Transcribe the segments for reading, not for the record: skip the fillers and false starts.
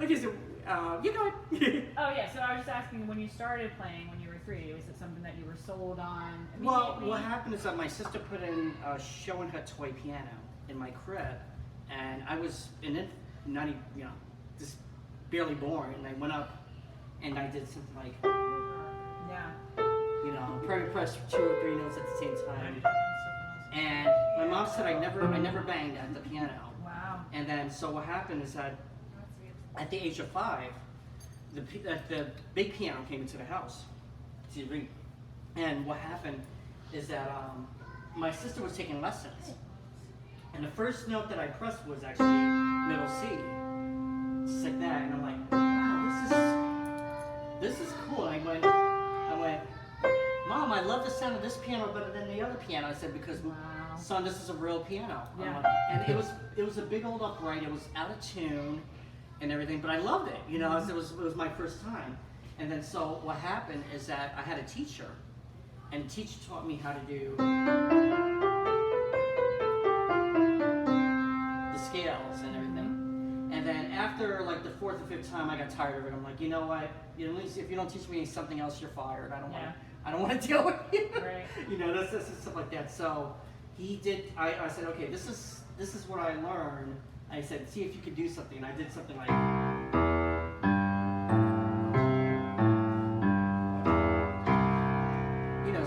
Because you go ahead. Oh yeah, so I was just asking, when you started playing when you were 3, was it something that you were sold on Well, immediately? what happened is that my sister put in a showing her toy piano in my crib, and I was not even, just barely born, and I went up and I did something like, Yeah. probably pressed 2 or 3 notes at the same time. And my mom said I never banged at the piano. Wow. And then so what happened is that at the age of 5, the big piano came into the house. And what happened is that my sister was taking lessons, and the first note that I pressed was actually middle C, just like that. And I'm like, wow, this is cool. And I went, Mom, I love the sound of this piano better than the other piano. I said, because son, this is a real piano. Yeah. And it was a big old upright. It was out of tune and everything, but I loved it. It was my first time. And then so what happened is that I had a teacher, and the teacher taught me how to do the scales and everything. And then after like the 4th or 5th time, I got tired of it. I'm like, you know what? At least if you don't teach me something else, you're fired. I don't want to deal with you. Right. That's stuff like that. So he did. I said, okay, this is what I learned. I said, see if you could do something. And I did something like,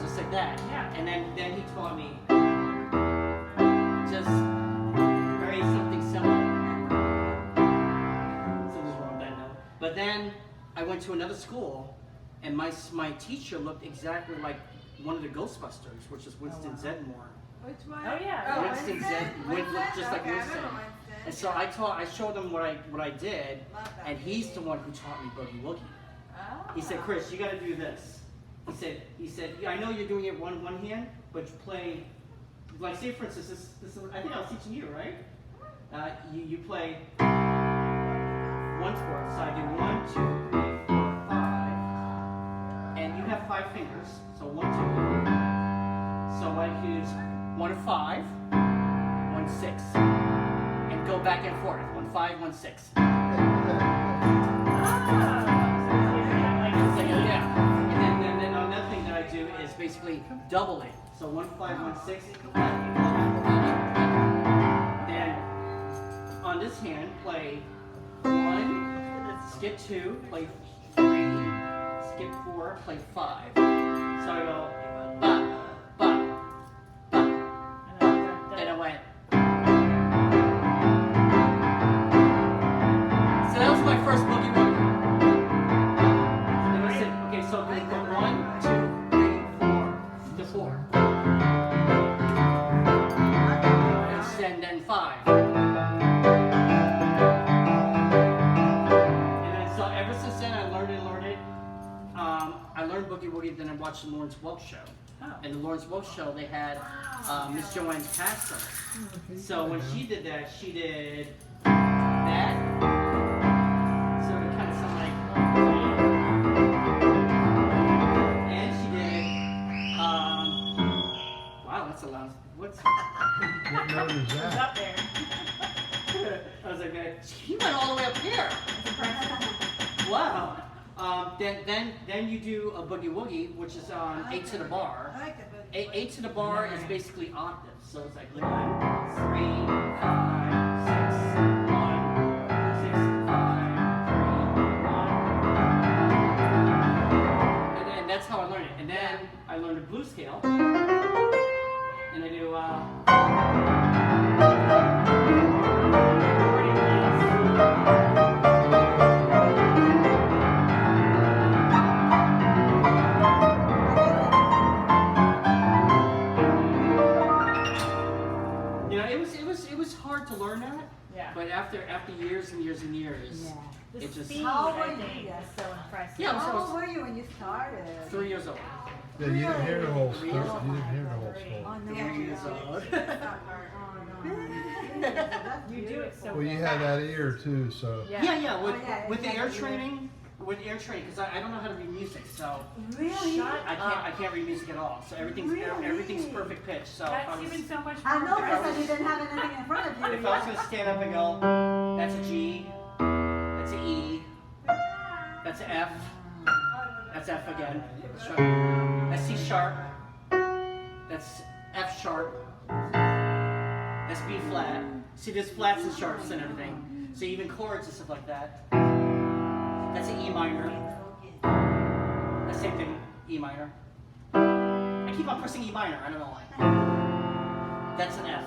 just like that. Yeah. And then he taught me just very something similar. Something's wrong with that note. But then I went to another school, and my teacher looked exactly like one of the Ghostbusters, which is Winston Zedmore. Which one? Oh yeah. Winston looked just like Winston. And so I showed him what I did, and he's the one who taught me Boogie Woogie. Oh. He said, Chris, you got to do this. He said, yeah, I know you're doing it one hand, but you play, like say for instance, this I think I was teaching you, right? You play 1 4, so I do 1, 2, 3, 4, 5, and you have 5 fingers, so 1, 2, 3. So I use 1 5, 1 6, and go back and forth, 1 5, 1 6. Is basically double it. So 1 5 1 6. Then on this hand, play 1, skip 2, play 3, skip 4, play 5. So I go ba ba ba. Then I went. So that was my first boogie woogie. Then I said, okay, so we go 1 2. 4. And then 5. And then so ever since then I learned it. I learned Boogie Woogie, then I watched the Lawrence Welk show. Oh. And the Lawrence Welk show, they had Miss Joanne Castle. So when she did that, she did that. So it kind of sounded like. That's a lot. What note is It's that? up there. I was like, he went all the way up here. Wow. Then you do a boogie woogie, which is on 8 to the bar. I like the boogie. 8 to the bar is basically octaves, so it's like 1 3 5 6 1 6 5 3 1. And that's how I learned it. And then I learned a blues scale. And I do, it was hard to learn that. Yeah. But after years and years and years, The it just. speed, How old I were you? think, is so impressive. Yeah, How old were you when you started? 3 years old. Yeah, you didn't hear the whole story. You Oh didn't my hear the whole God. story. Oh, no. 3 years old. You do it so Well, you had that ear too, so. Yeah. Yeah. With the air exactly. training, because I don't know how to read music, so Really? Shut I can't read music at all. So everything's perfect pitch. So if I That's was, even so much I more know impressive. because you didn't have anything in front of you. if I was gonna stand up and go, that's a G, that's an E, That's F. That's F again. That's C sharp. That's F sharp. That's B flat. See, there's flats and sharps and everything. So even chords and stuff like that. That's an E minor. The same thing, E minor. I keep on pressing E minor, I don't know why. That's an F.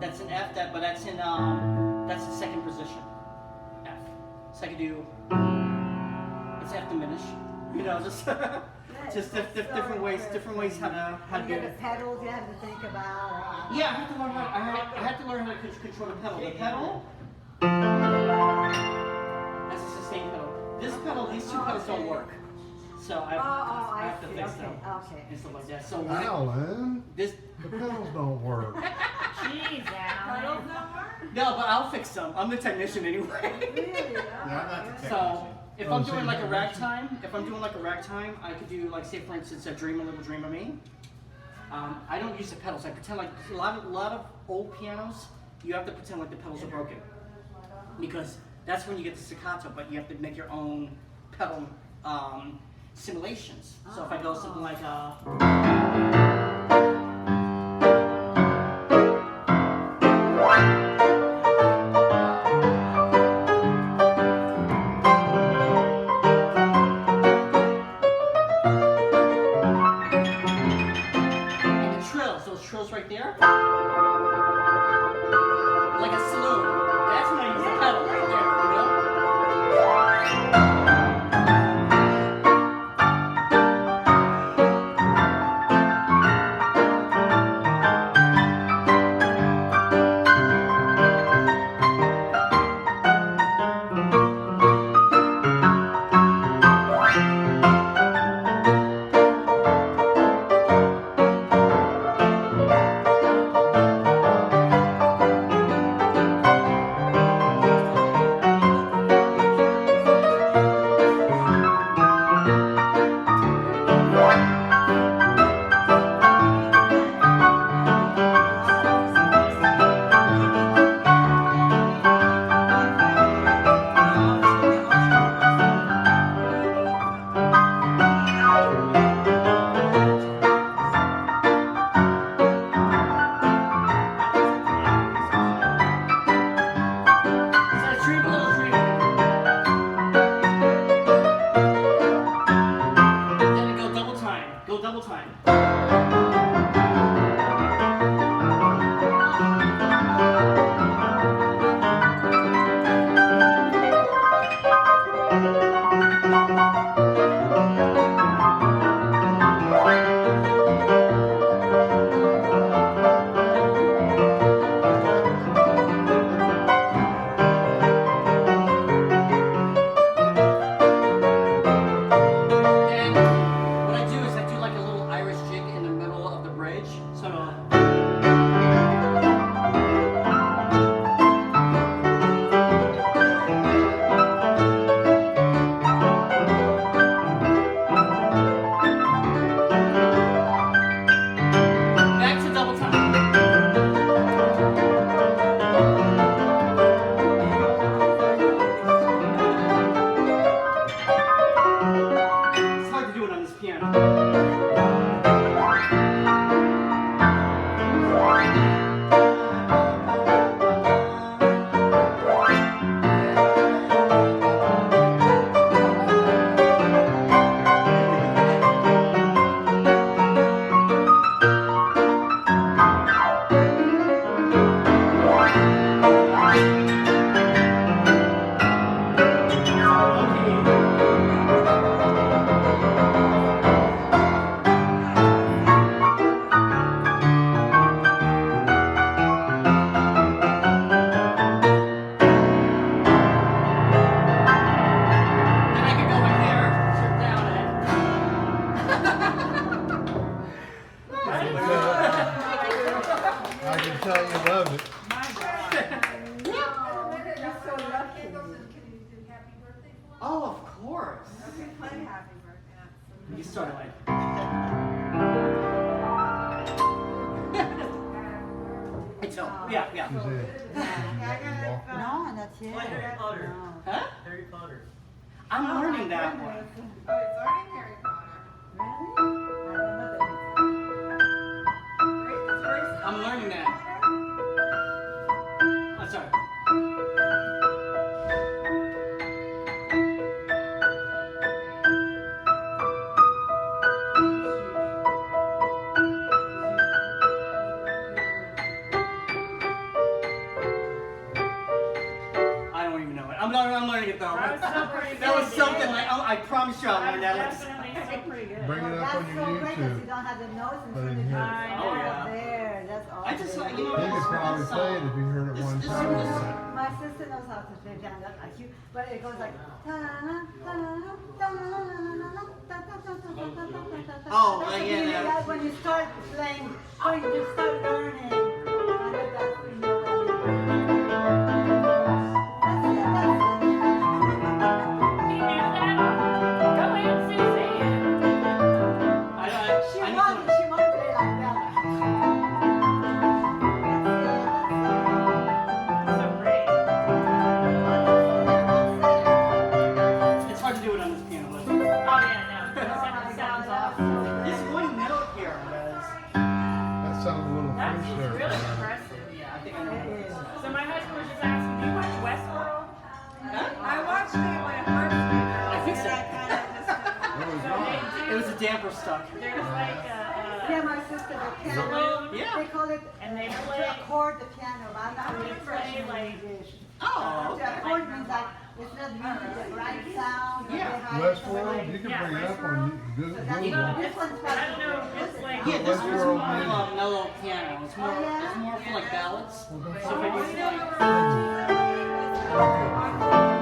That's an F, but that's in that's the second position. F. So I can do it's F diminished. You know, just different ways how to do You got the it. pedals you have to think about. Yeah, I had to learn how to control the pedal. The pedal, that's a sustain pedal. This pedal, these two pedals don't work. So I have to fix them and stuff like that. So Alan, this the pedals don't work. Jeez, Alan. no, but I'll fix them. I'm the technician anyway. Really? So if Oh, I'm so doing you like a have ragtime, I could do like, say for instance, a Dream a Little Dream of Me. I don't use the pedals. I pretend like a lot of old pianos. You have to pretend like the pedals are broken because that's when you get the staccato. But you have to make your own pedal simulations. So if I go something like trills right there, like a saloon. That's when I use the pedal right there, you know? You started like. It's yeah. Non, on a tienne. Huh? Harry Potter. I'm learning that one. Oh, he's learning Harry Potter. Grace, I'm learning that. I'm sorry. I don't even know it. I'm learning it though. That was so pretty That was good, something dude. like, oh, I promise you I'll learn that. That's definitely so pretty good. Bring it up That's on so your great that you YouTube. don't have the notes and Let turn him it hear it. I Oh, know. yeah. there. That's all. I just like, you know, He could probably this, say it if he heard it one this- time. this- My sister knows how to play piano like you, but it goes like Oh, That's the yeah, feeling yeah. that when you start playing, when you just start learning. I know that's, you know what I mean. That's it, that's it. You knew that? Go ahead, Susie. She I need wants to- to play like that. So great. It's hard to do it on this piano. But Oh yeah, no. It sounds awesome. this one note here was. That sounded a little That's fish there. really impressive. Yeah, I think I know. It is. So my husband was just asking, do you watch Westworld? I watched it when it first came out. I think so. And I kind of just didn't It was So wrong. they It do. was a damper stuck. There's like Yeah, my sister, the piano. Yeah. They call it and they to play. accord the piano, but I'm not really They play, like- English. Oh, To okay. accord means like it's not music, the right sound. the Yeah. high- Westworld, you can Yeah, bring it up on Google. So that's- Google. This one's I don't know. It's like. Yeah, this one's Westworld more of music. a mellow piano. It's more, Oh, yeah? it's more for like ballads. Well, that's So maybe it's like. know.